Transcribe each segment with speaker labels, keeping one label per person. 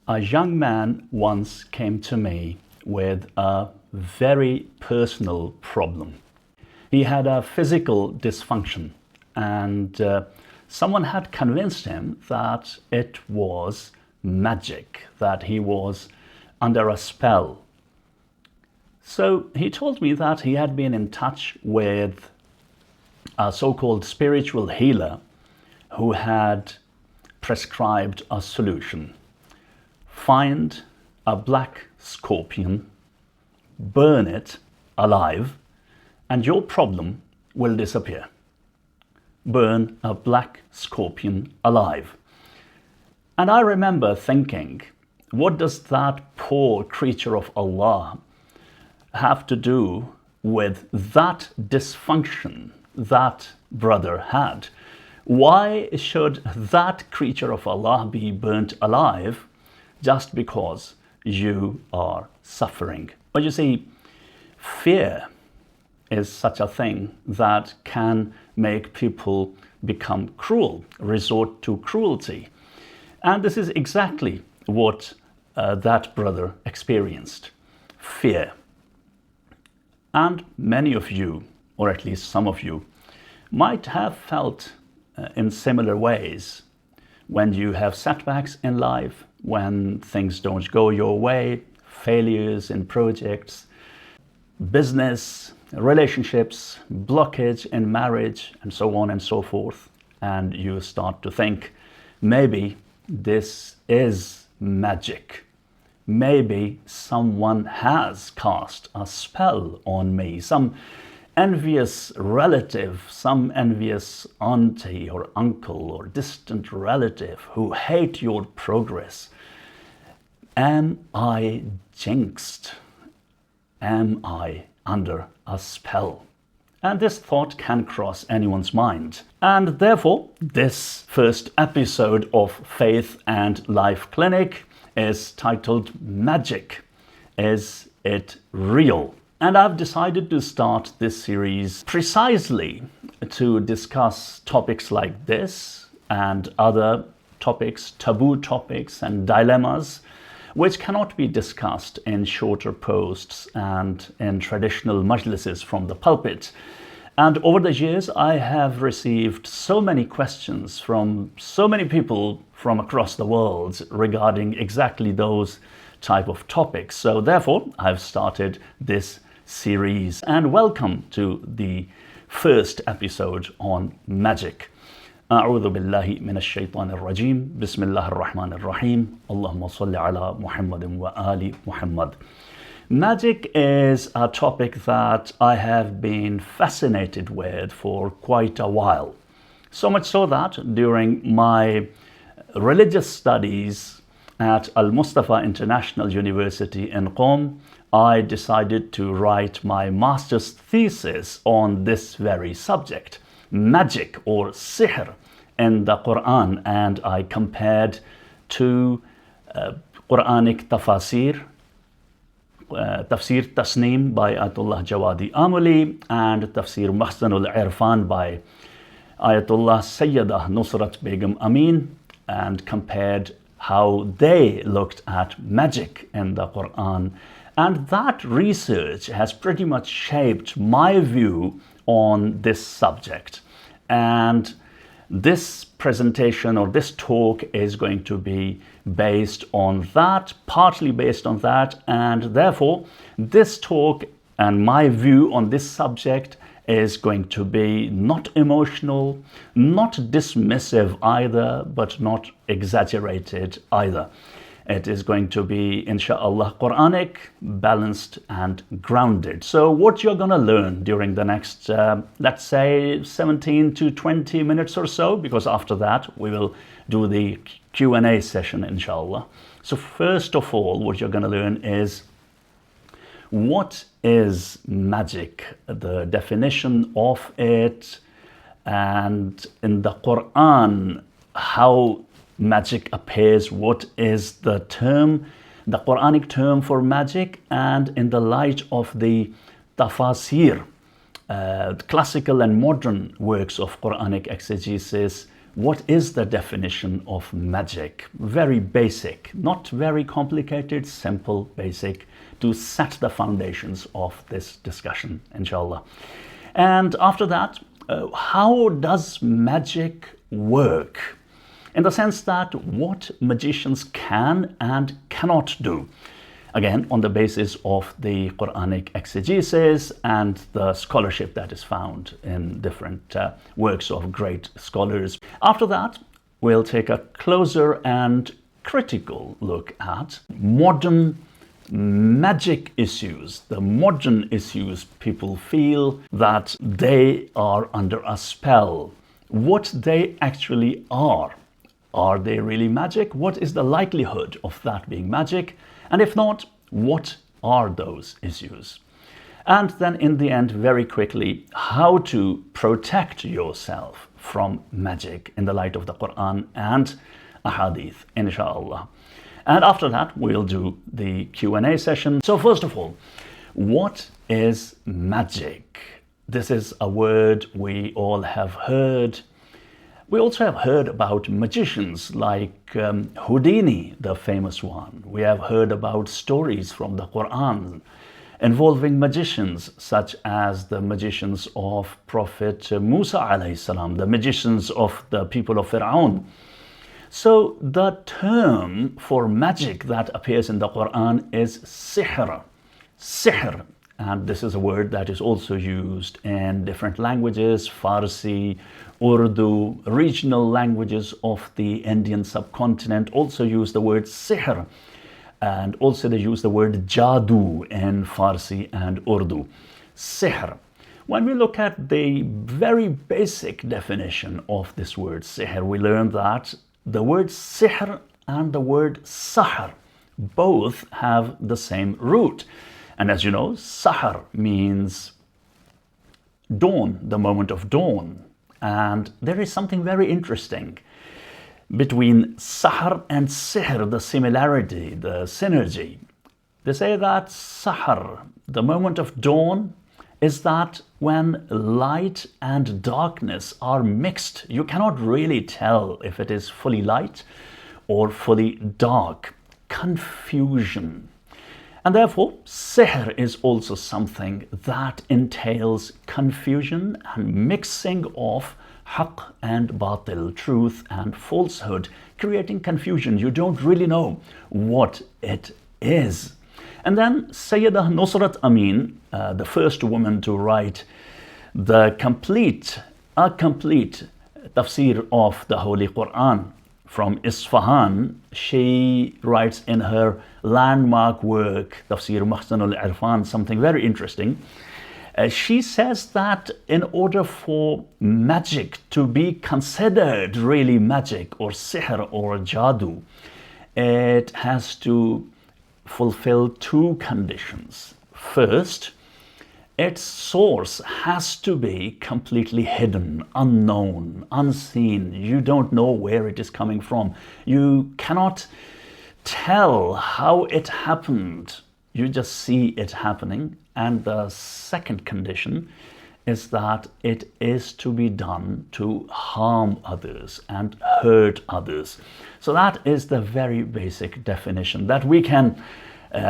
Speaker 1: A young man once came to me with a very personal problem. He had a physical dysfunction, and someone had convinced him that it was magic, that he was under a spell. So he told me that he had been in touch with a so-called spiritual healer who had prescribed a solution. Find a black scorpion, burn it alive, and your problem will disappear. Burn a black scorpion alive. And I remember thinking, what does that poor creature of Allah have to do with that dysfunction that brother had? Why should that creature of Allah be burnt alive just because you are suffering? But you see, fear is such a thing that can make people become cruel, resort to cruelty. And this is exactly what that brother experienced. Fear. And many of you, or at least some of you, might have felt in similar ways when you have setbacks in life, when things don't go your way, failures in projects, business, relationships, blockage in marriage, and so on and so forth. And you start to think, maybe this is magic. Maybe someone has cast a spell on me. Some envious relative, some envious auntie or uncle or distant relative who hate your progress. Am I jinxed? Am I under a spell? And this thought can cross anyone's mind. And therefore, this first episode of Faith and Life Clinic is titled Magic. Is it real? And I've decided to start this series precisely to discuss topics like this and other topics, taboo topics and dilemmas, which cannot be discussed in shorter posts and in traditional majlises from the pulpit. And over the years, I have received so many questions from so many people from across the world regarding exactly those type of topics. So therefore, I've started this series. And welcome to the first episode on magic. أعوذ بالله من الشيطان الرجيم بسم الله الرحمن الرحيم اللهم صل على محمد وآل محمد. Magic is a topic that I have been fascinated with for quite a while. So much so that during my religious studies at Al-Mustafa International University in Qom, I decided to write my master's thesis on this very subject, magic or sihr in the Quran, and I compared two Quranic tafsir, Tafsir Tasneem by Ayatullah Javadi Amoli and Tafsir Mahsanul Irfan by Ayatullah Sayyidah Nusrat Begum Amin, and compared how they looked at magic in the Quran. And that research has pretty much shaped my view on this subject. And this presentation or this talk is going to be based on that, partly based on that, and therefore this talk and my view on this subject is going to be not emotional, not dismissive either, but not exaggerated either. It is going to be, inshallah, Quranic, balanced and grounded. So what you're going to learn during the next, let's say 17 to 20 minutes or so, because after that we will do the Q&A session, inshallah. So first of all, what you're going to learn is what is magic, the definition of it, and in the Quran, how magic appears, what is the term, the Quranic term for magic, and in the light of the tafasir, classical and modern works of Quranic exegesis, what is the definition of magic? Very basic, not very complicated, simple, basic, to set the foundations of this discussion, inshallah. And after that, how does magic work? In the sense that what magicians can and cannot do. Again, on the basis of the Quranic exegesis and the scholarship that is found in different works of great scholars. After that, we'll take a closer and critical look at modern magic issues, the modern issues people feel that they are under a spell, what they actually are. Are they really magic? What is the likelihood of that being magic? And if not, what are those issues? And then in the end, very quickly, how to protect yourself from magic in the light of the Quran and Ahadith, inshallah. And after that, we'll do the Q&A session. So first of all, what is magic? This is a word we all have heard. We also have heard about magicians like Houdini, the famous one. We have heard about stories from the Quran involving magicians such as the magicians of Prophet Musa alayhi salam, the magicians of the people of Fir'aun. So the term for magic that appears in the Quran is sihr. Sihr. And this is a word that is also used in different languages, Farsi, Urdu, regional languages of the Indian subcontinent also use the word sihr. And also they use the word jadoo in Farsi and Urdu. Sihr. When we look at the very basic definition of this word sihr, we learn that the word sihr and the word sahar both have the same root. And as you know, sahar means dawn, the moment of dawn. And there is something very interesting between sahar and sihr, the similarity, the synergy. They say that sahar, the moment of dawn, is that when light and darkness are mixed, you cannot really tell if it is fully light or fully dark. Confusion. And therefore, sihr is also something that entails confusion and mixing of haqq and batil, truth and falsehood, creating confusion. You don't really know what it is. And then Sayyidah Nusrat Amin, the first woman to write a complete tafsir of the Holy Quran from Isfahan, she writes in her landmark work, Tafsir Mahsan al-Irfan, something very interesting. She says that in order for magic to be considered really magic or sihr or jadoo, it has to fulfill two conditions. First, its source has to be completely hidden, unknown, unseen. You don't know where it is coming from. You cannot tell how it happened. You just see it happening. And the second condition is that it is to be done to harm others and hurt others. So that is the very basic definition that we can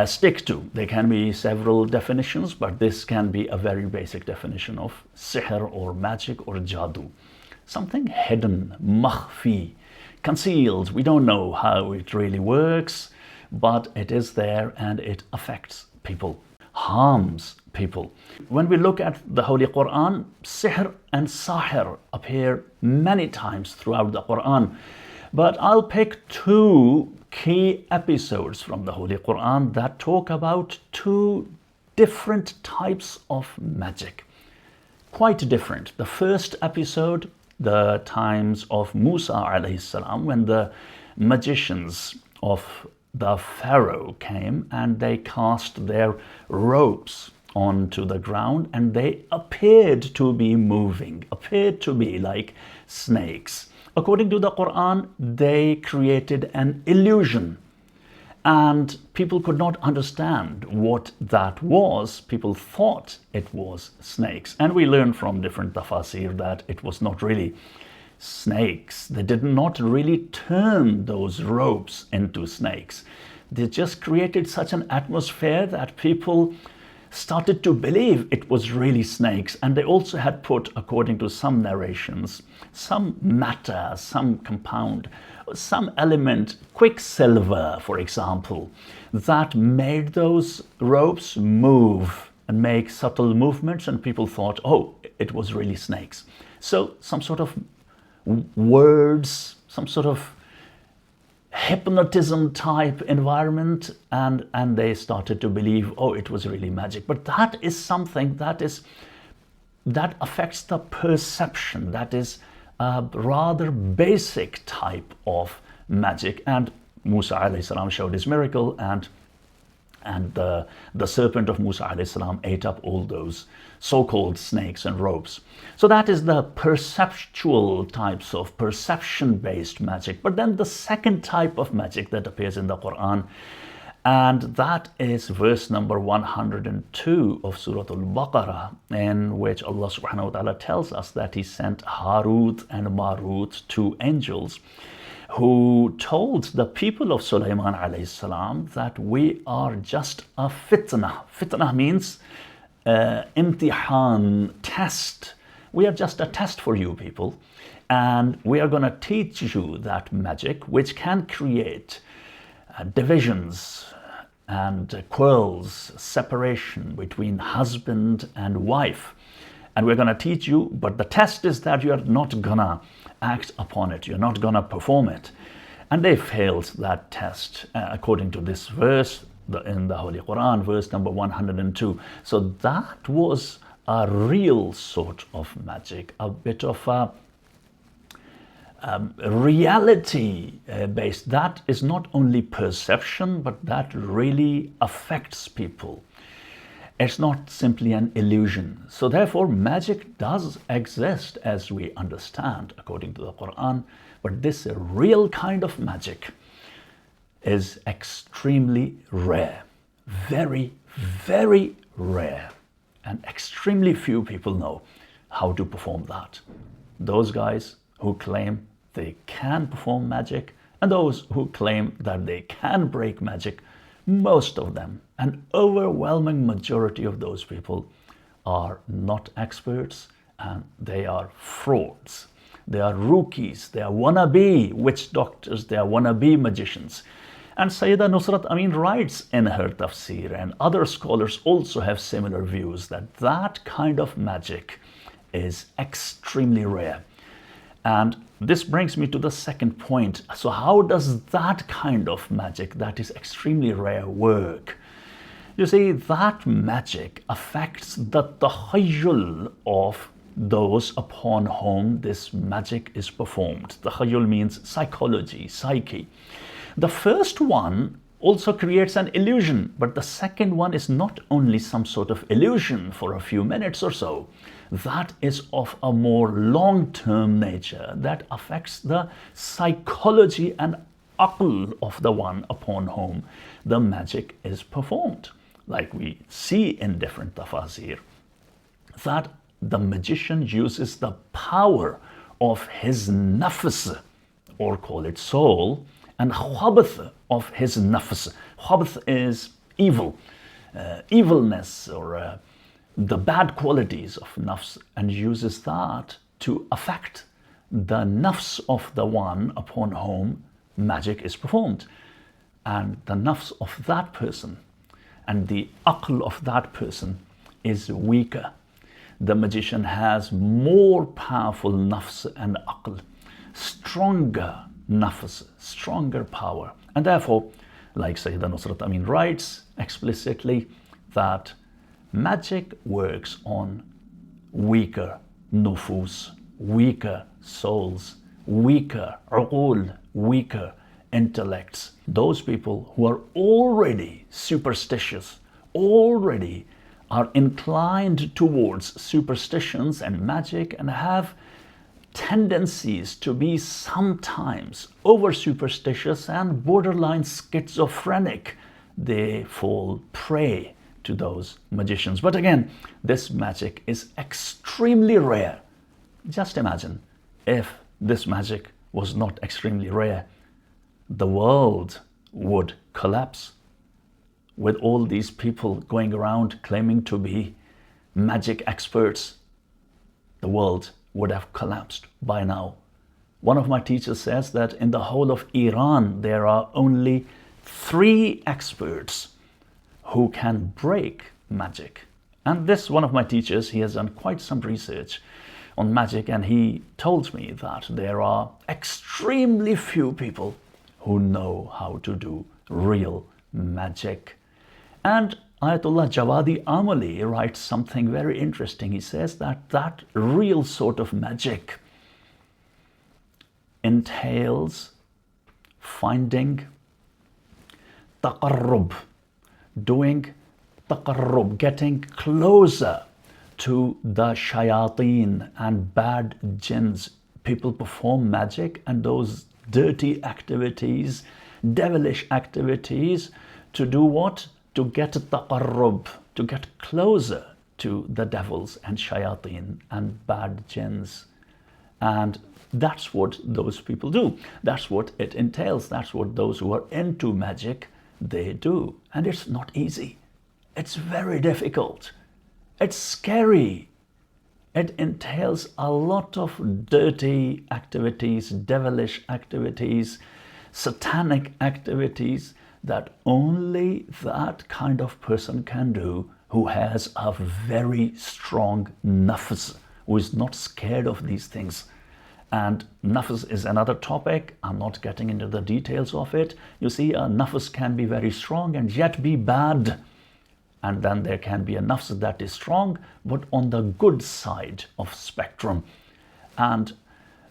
Speaker 1: stick to. There can be several definitions, but this can be a very basic definition of sihr or magic or jadoo. Something hidden, makhfi, concealed. We don't know how it really works, but it is there and it affects people, harms people. When we look at the Holy Quran, sihr and sahir appear many times throughout the Quran. But I'll pick two key episodes from the Holy Quran that talk about two different types of magic. Quite different. The first episode, the times of Musa alayhi salam, when the magicians of the Pharaoh came and they cast their ropes onto the ground and they appeared to be moving, appeared to be like snakes. According to the Quran, they created an illusion and people could not understand what that was. People thought it was snakes. And we learn from different tafasir that it was not really snakes. They did not really turn those ropes into snakes. They just created such an atmosphere that people started to believe it was really snakes. And they also had put, according to some narrations, some matter, some compound, some element, quicksilver, for example, that made those ropes move and make subtle movements, and people thought, oh, it was really snakes. So some sort of words, some sort of hypnotism type environment, and they started to believe, oh, it was really magic. But that is something that affects the perception. That is a rather basic type of magic. And Musa alayhi salam showed his miracle, and the serpent of Musa alayhi salam ate up all those so-called snakes and ropes. So that is the perceptual types of perception-based magic. But then the second type of magic that appears in the Quran, and that is verse number 102 of Surah Al-Baqarah, in which Allah subhanahu wa ta'ala tells us that he sent Harut and Marut, two angels, who told the people of Sulaiman alayhi salam that we are just a fitnah. Fitnah means imtihan, test. We are just a test for you people, and we are going to teach you that magic which can create divisions and quarrels, separation between husband and wife. And we're going to teach you, but the test is that you're not going to act upon it. You're not going to perform it. And they failed that test, according to this verse in the Holy Quran, verse number 102. So that was a real sort of magic, a bit of a reality based. That is not only perception, but that really affects people. It's not simply an illusion. So therefore, magic does exist as we understand according to the Quran, but this real kind of magic is extremely rare. Very, very rare. And extremely few people know how to perform that. Those guys who claim they can perform magic, and those who claim that they can break magic, most of them, an overwhelming majority of those people, are not experts, and they are frauds. They are rookies, they are wannabe witch doctors, they are wannabe magicians. And Sayyidah Nusrat Amin writes in her tafsir, and other scholars also have similar views, that that kind of magic is extremely rare. And this brings me to the second point. So how does that kind of magic that is extremely rare work? You see, that magic affects the takhayyul of those upon whom this magic is performed. Takhayyul means psychology, psyche. The first one also creates an illusion, but the second one is not only some sort of illusion for a few minutes or so. That is of a more long-term nature that affects the psychology and aql of the one upon whom the magic is performed. Like we see in different tafasir, that the magician uses the power of his nafs, or call it soul, and khabath of his nafs. Khabath is evil, evilness, or the bad qualities of nafs, and uses that to affect the nafs of the one upon whom magic is performed. And the nafs of that person and the aql of that person is weaker. The magician has more powerful nafs and aql, stronger nafs, stronger power. And therefore, like Sayyidah Nusrat Amin writes explicitly, that magic works on weaker nufus, weaker souls, weaker uqul, weaker intellects. Those people who are already superstitious, already are inclined towards superstitions and magic, and have tendencies to be sometimes over superstitious and borderline schizophrenic. They fall prey to those magicians. But again, this magic is extremely rare. Just imagine if this magic was not extremely rare, the world would collapse. With all these people going around claiming to be magic experts, the world would have collapsed by now. One of my teachers says that in the whole of Iran, there are only 3 experts who can break magic. And this one of my teachers, he has done quite some research on magic, and he told me that there are extremely few people who know how to do real magic. And Ayatullah Javadi Amoli writes something very interesting. He says that that real sort of magic entails finding taqarrub, doing taqarrub, getting closer to the shayateen and bad jinns. People perform magic and those dirty activities, devilish activities, to do what? To get taqarrub, to get closer to the devils and shayateen and bad jinns. And that's what those people do. That's what it entails. That's what those who are into magic, they do. And it's not easy. It's very difficult. It's scary. It entails a lot of dirty activities, devilish activities, satanic activities that only that kind of person can do who has a very strong nafs, who is not scared of these things. And nafs is another topic. I'm not getting into the details of it. You see, a nafs can be very strong and yet be bad. And then there can be a nafs that is strong, but on the good side of spectrum. And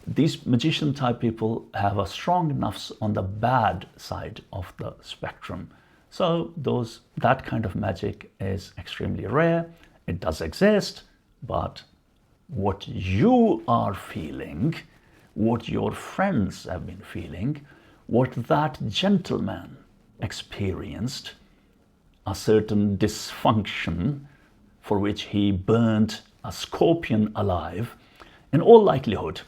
Speaker 1: these magician type people have a strong nafs on the bad side of the spectrum. So that kind of magic is extremely rare. It does exist, but what you are feeling, what your friends have been feeling, what that gentleman experienced, a certain dysfunction for which he burnt a scorpion alive, in all likelihood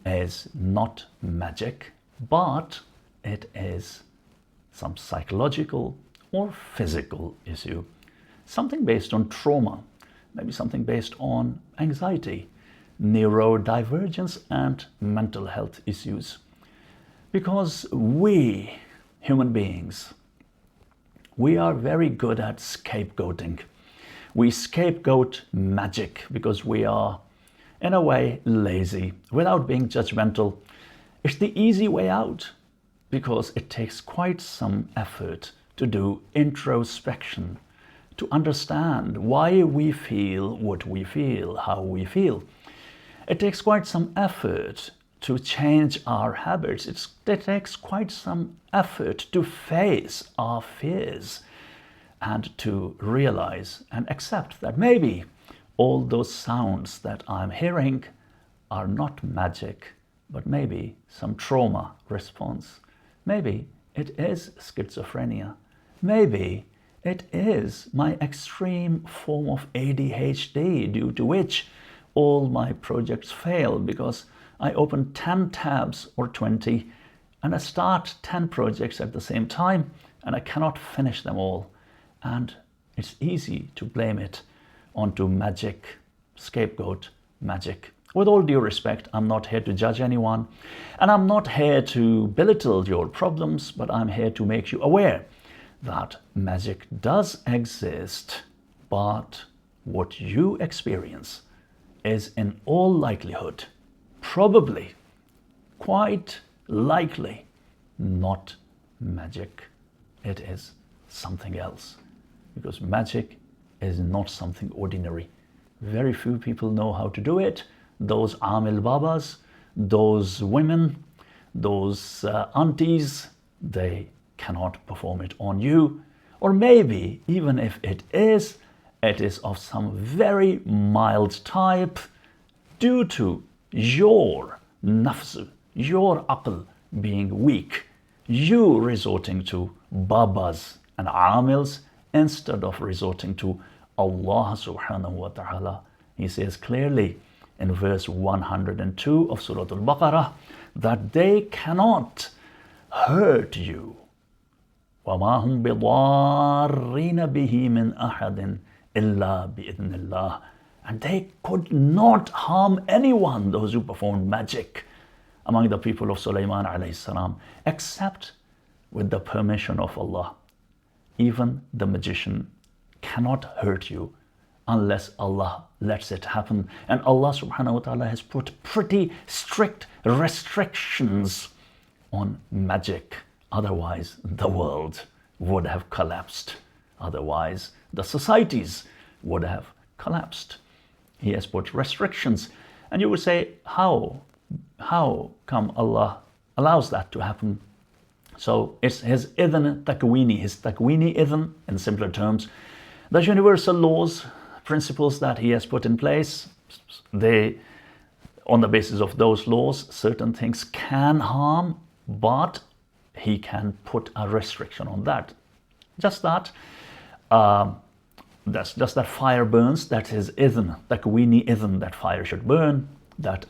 Speaker 1: is not magic, but it is some psychological or physical issue, something based on trauma, maybe something based on anxiety, neurodivergence and mental health issues. Because we, human beings, we are very good at scapegoating. We scapegoat magic because we are, in a way, lazy. Without being judgmental, it's the easy way out because it takes quite some effort to do introspection, to understand why we feel what we feel, how we feel. It takes quite some effort to change our habits. It takes quite some effort to face our fears and to realize and accept that maybe all those sounds that I'm hearing are not magic, but maybe some trauma response. Maybe it is schizophrenia. Maybe it is my extreme form of ADHD, due to which all my projects fail because I open 10 tabs or 20 and I start 10 projects at the same time and I cannot finish them all. And it's easy to blame it onto magic, scapegoat magic. With all due respect, I'm not here to judge anyone and I'm not here to belittle your problems, but I'm here to make you aware that magic does exist, but what you experience is in all likelihood, probably, quite likely, not magic. It is something else, because magic is not something ordinary. Very few people know how to do it. Those Amil Babas, those women, those aunties, they cannot perform it on you. Or maybe even if it is of some very mild type due to your nafs, your aql being weak, you resorting to babas and amils instead of resorting to Allah subhanahu wa ta'ala. He says clearly, in verse 102 of Surah Al-Baqarah that they cannot hurt you. وَمَا هُمْ بِضَارِّينَ بِهِ مِنْ أَحَدٍ إِلَّا بِإِذْنِ اللَّهِ. And they could not harm anyone, those who performed magic among the people of Sulaiman alayhi salam, except with the permission of Allah. Even the magician cannot hurt you unless Allah lets it happen. And Allah subhanahu wa ta'ala has put pretty strict restrictions on magic. Otherwise, the world would have collapsed. Otherwise, the societies would have collapsed. He has put restrictions. And you would say, how come Allah allows that to happen? So it's his idhn takwini, his takwini idhn, in simpler terms. The universal laws, principles that he has put in place, on the basis of those laws, certain things can harm, but he can put a restriction on that. Just that, just that fire burns, that's his idhn, takwini idhn, that fire should burn, that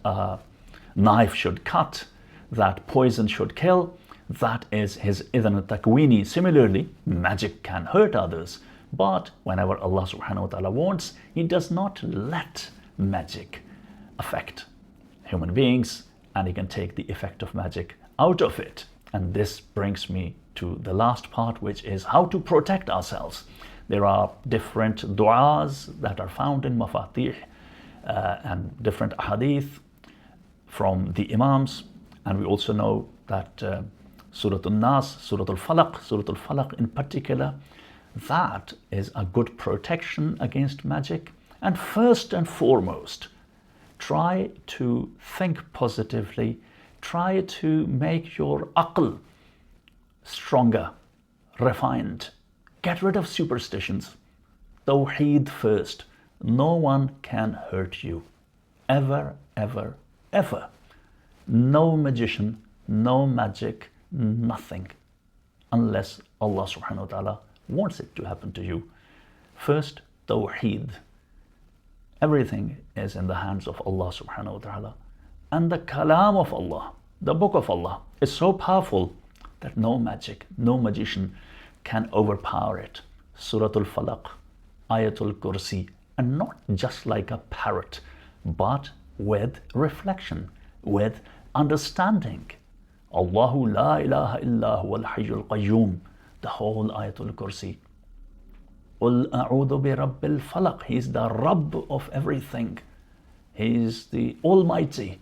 Speaker 1: knife should cut, that poison should kill. That is his idhn takwini. Similarly, magic can hurt others, but whenever Allah subhanahu wa ta'ala wants, he does not let magic affect human beings, and he can take the effect of magic out of it. And this brings me to the last part, which is how to protect ourselves. There are different du'as that are found in mafatih and different ahadith from the imams, and we also know that Surah Al-Nas, Surah Al-Falaq in particular, that is a good protection against magic. And first and foremost, try to think positively, try to make your aql stronger, refined. Get rid of superstitions. Tawheed first. No one can hurt you. Ever, ever, ever. No magician, no magic, nothing, unless Allah subhanahu wa ta'ala wants it to happen to you. First, Tawheed. Everything is in the hands of Allah subhanahu wa ta'ala. And the kalam of Allah, the book of Allah, is so powerful that no magic, no magician can overpower it. Surah Al-Falaq, Ayatul Kursi, and not just like a parrot, but with reflection, with understanding. Allahu la ilaha illa huwa al-hayyul qayyum, the whole Ayatul Kursi. Qul a'udhu bi rabbil falaq. He is the Rabb of everything. He is the Almighty,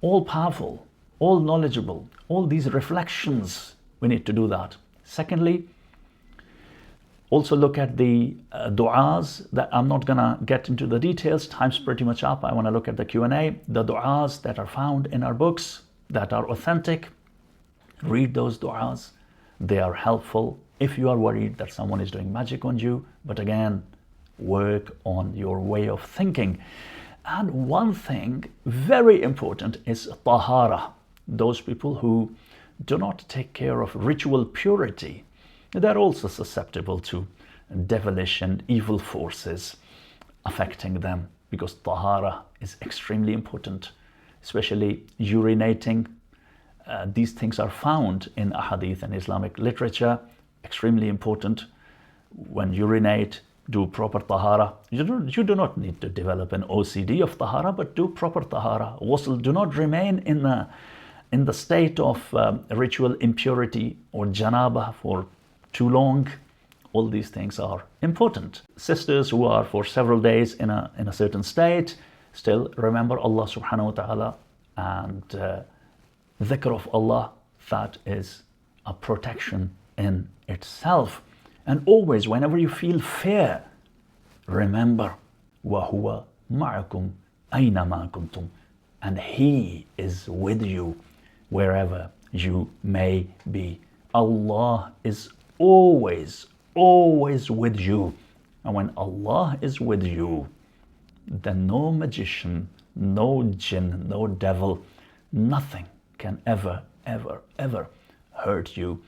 Speaker 1: all powerful, all knowledgeable. All these reflections, we need to do that. Secondly, also look at the du'as that I'm not gonna get into the details. Time's pretty much up. I want to look at the Q&A. The du'as that are found in our books that are authentic. Read those du'as. They are helpful if you are worried that someone is doing magic on you. But again, work on your way of thinking. And one thing very important is tahara. Those people who do not take care of ritual purity, they're also susceptible to devilish and evil forces affecting them, because tahara is extremely important, especially urinating. These things are found in ahadith and Islamic literature. Extremely important. When urinate, do proper tahara. You do not need to develop an OCD of tahara, but do proper tahara. Ghusl, do not remain in the state of ritual impurity or janaba for too long. All these things are important. Sisters who are for several days in a certain state, still remember Allah subhanahu wa ta'ala and dhikr of Allah. That is a protection in itself. And always, whenever you feel fear, remember وَهُوَ مَعَكُمْ أَيْنَمَا كُنْتُمْ, and He is with you wherever you may be. Allah is always with you. And when Allah is with you, then no magician, no jinn, no devil, nothing can ever hurt you.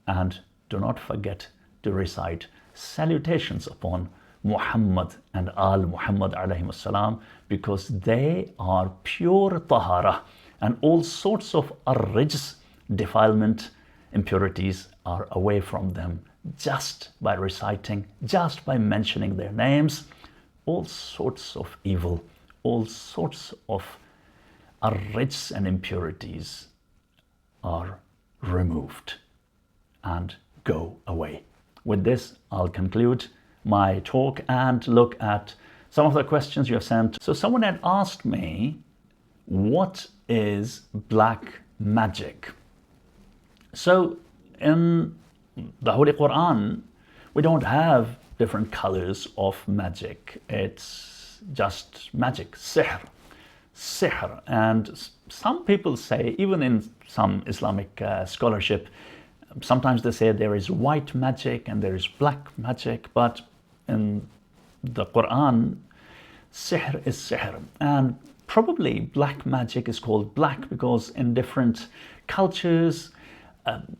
Speaker 1: And do not forget to recite salutations upon Muhammad and Al Muhammad alayhim salam, because they are pure tahara, and all sorts of rijs, defilement, impurities are away from them just by reciting, just by mentioning their names. All sorts of evil, all sorts of rijs and impurities are removed and go away. With this, I'll conclude my talk and look at some of the questions you have sent. So someone had asked me, what is black magic? So in the Holy Quran, we don't have different colors of magic. It's just magic, sihr. Sihr. And some people say, even in some Islamic scholarship, sometimes they say there is white magic and there is black magic, but in the Quran, sihr is sihr. And probably black magic is called black because in different cultures,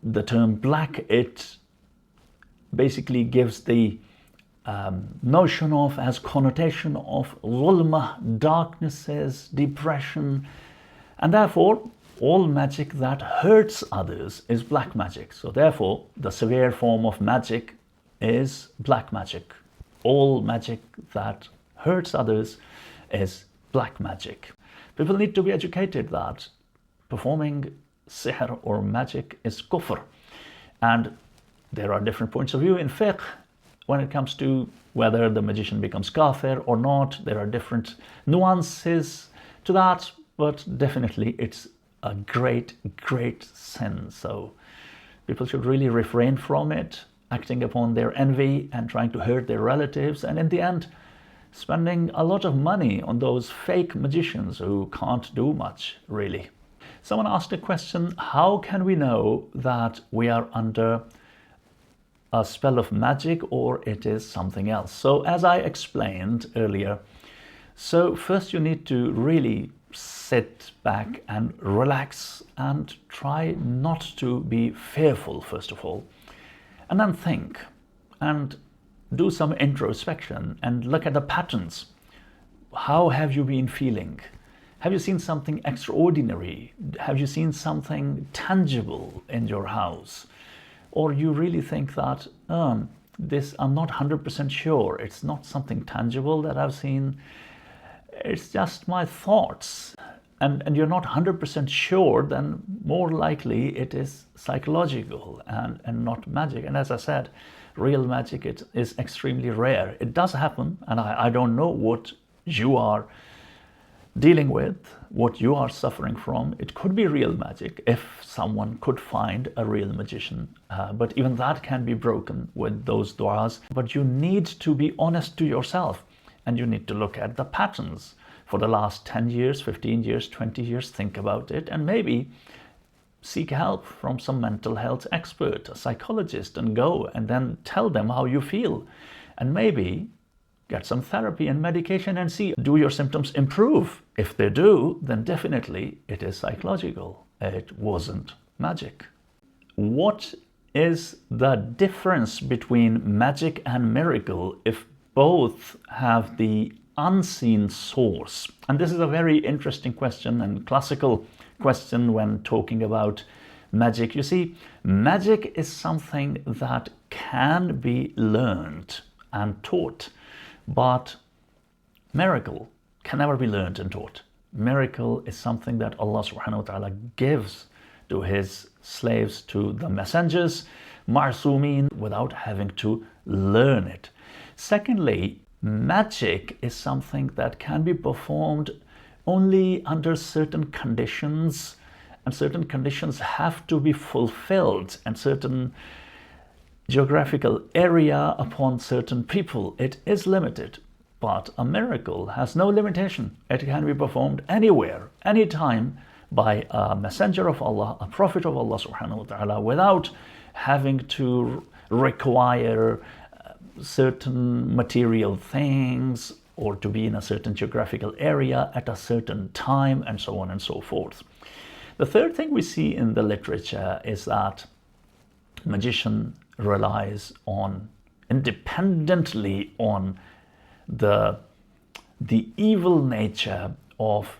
Speaker 1: the term black, it basically gives the notion of, as connotation of ghulma, darknesses, depression, and therefore all magic that hurts others is black magic. So therefore the severe form of magic is black magic. All magic that hurts others is black magic. People need to be educated that performing sihr or magic is kufr, and there are different points of view in fiqh when it comes to whether the magician becomes kafir or not. There are different nuances to that, but definitely it's a great sin. So people should really refrain from it, acting upon their envy and trying to hurt their relatives, and in the end spending a lot of money on those fake magicians who can't do much really. Someone asked a question, how can we know that we are under a spell of magic or it is something else? So as I explained earlier, so first you need to really sit back and relax and try not to be fearful first of all, and then think and do some introspection and look at the patterns. How have you been feeling? Have you seen something extraordinary? Have you seen something tangible in your house? Or you really think that, this, I'm not 100% sure. It's not something tangible that I've seen. It's just my thoughts. And you're not 100% sure, then more likely it is psychological and not magic. And as I said, real magic, it is extremely rare. It does happen, and I don't know what you are dealing with, what you are suffering from. It could be real magic if someone could find a real magician, but even that can be broken with those du'as. But you need to be honest to yourself, and you need to look at the patterns for the last 10 years, 15 years, 20 years. Think about it and maybe seek help from some mental health expert, a psychologist, and go and then tell them how you feel, and maybe get some therapy and medication and see, do your symptoms improve? If they do, then definitely it is psychological. It wasn't magic. What is the difference between magic and miracle if both have the unseen source? And this is a very interesting question and classical question when talking about magic. You see, magic is something that can be learned and taught, but miracle can never be learned and taught. Miracle is something that Allah subhanahu wa ta'ala gives to his slaves, to the messengers, ma'sumin, without having to learn it. Secondly, magic is something that can be performed only under certain conditions, and certain conditions have to be fulfilled, and certain geographical area upon certain people. It is limited, but a miracle has no limitation. It can be performed anywhere, anytime, by a messenger of Allah, a prophet of Allah subhanahu wa ta'ala, without having to require certain material things or to be in a certain geographical area at a certain time, and so on and so forth. The third thing we see in the literature is that magician relies on independently on the evil nature of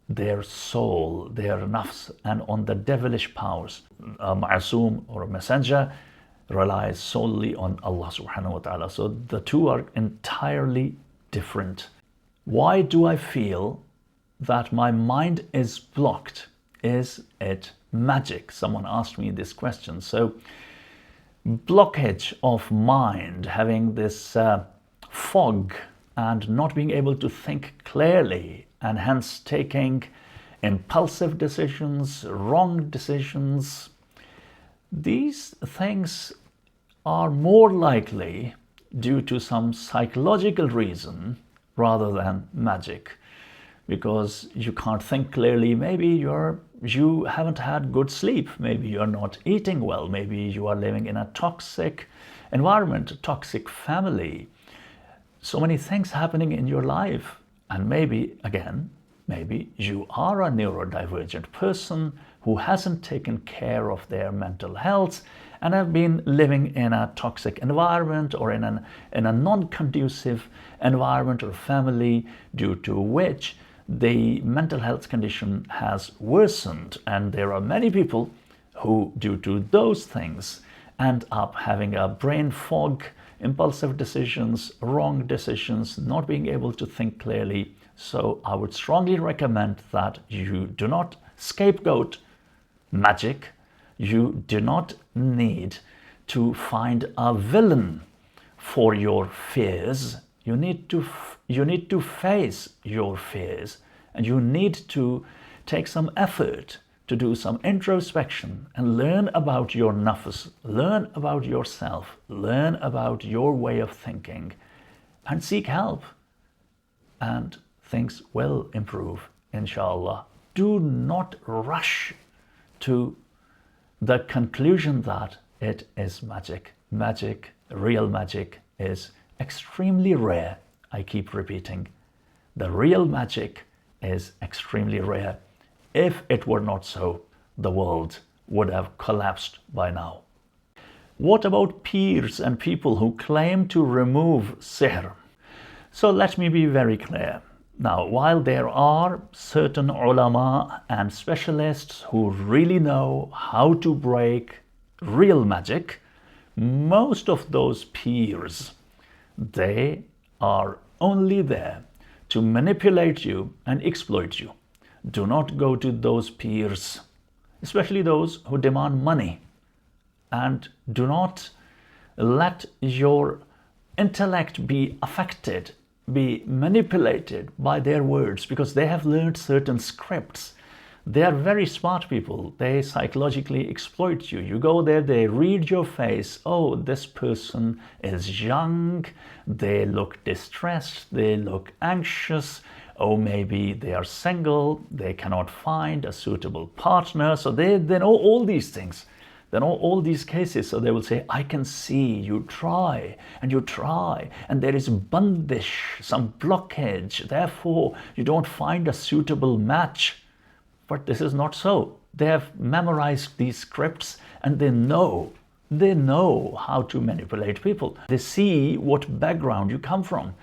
Speaker 1: their soul, their nafs, and on the devilish powers. A ma'asum or a messenger relies solely on Allah subhanahu wa ta'ala. So the two are entirely different. Why do I feel that my mind is blocked? Is it magic? Someone asked me this question. So blockage of mind, having this fog and not being able to think clearly, and hence taking impulsive decisions, wrong decisions, these things are more likely due to some psychological reason rather than magic. Because you can't think clearly, maybe you haven't had good sleep, maybe you're not eating well, maybe you are living in a toxic environment, a toxic family. So many things happening in your life. And maybe you are a neurodivergent person who hasn't taken care of their mental health and have been living in a toxic environment or in a non-conducive environment or family, due to which the mental health condition has worsened. And there are many people who, due to those things, end up having a brain fog, impulsive decisions, wrong decisions, not being able to think clearly. So I would strongly recommend that you do not scapegoat magic. You do not need to find a villain for your fears. You need to face your fears, and you need to take some effort to do some introspection and learn about your nafs, learn about yourself, learn about your way of thinking, and seek help. And things will improve, inshallah. Do not rush to the conclusion that it is magic. Magic, real magic, is extremely rare. I keep repeating, the real magic is extremely rare. If it were not so, the world would have collapsed by now. What about peers and people who claim to remove sihr? So let me be very clear. Now, while there are certain ulama and specialists who really know how to break real magic, most of those peers, they are only there to manipulate you and exploit you. Do not go to those peers, especially those who demand money, and do not let your intellect be affected, be manipulated by their words, because they have learned certain scripts. They are very smart people. They psychologically exploit you. You go there, they read your face. Oh, this person is young, they look distressed, they look anxious. Oh, maybe they are single, they cannot find a suitable partner. So they know all these things. They know all these cases. So they will say, I can see you try, and there is bandish, some blockage. Therefore, you don't find a suitable match. But this is not so. They have memorized these scripts, and they know how to manipulate people. They see what background you come from.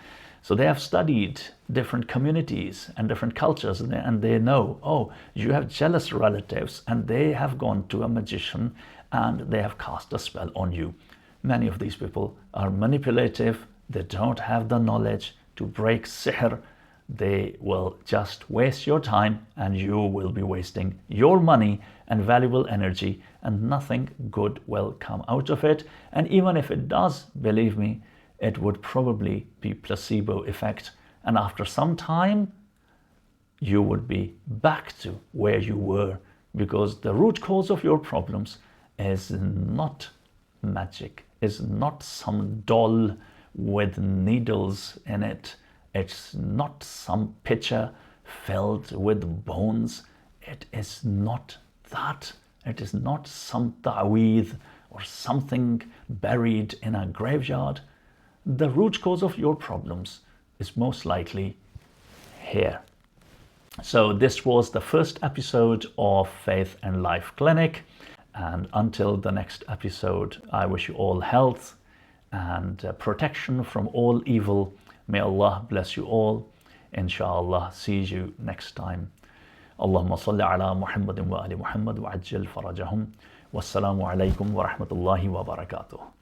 Speaker 1: So they have studied different communities and different cultures, and they know, oh, you have jealous relatives, and they have gone to a magician and they have cast a spell on you. Many of these people are manipulative. They don't have the knowledge to break sihr. They will just waste your time, and you will be wasting your money and valuable energy, and nothing good will come out of it. And even if it does, believe me, it would probably be placebo effect. And after some time, you would be back to where you were, because the root cause of your problems is not magic, is not some doll with needles in it. It's not some pitcher filled with bones. It is not that. It is not some ta'weed or something buried in a graveyard. The root cause of your problems is most likely here. So this was the first episode of Faith and Life Clinic. And until the next episode, I wish you all health and protection from all evil. May Allah bless you all. Inshallah, see you next time. Allahumma salli ala Muhammadin wa ali Muhammad wa ajjal farajahum. Wassalamu alaikum wa rahmatullahi wa barakatuh.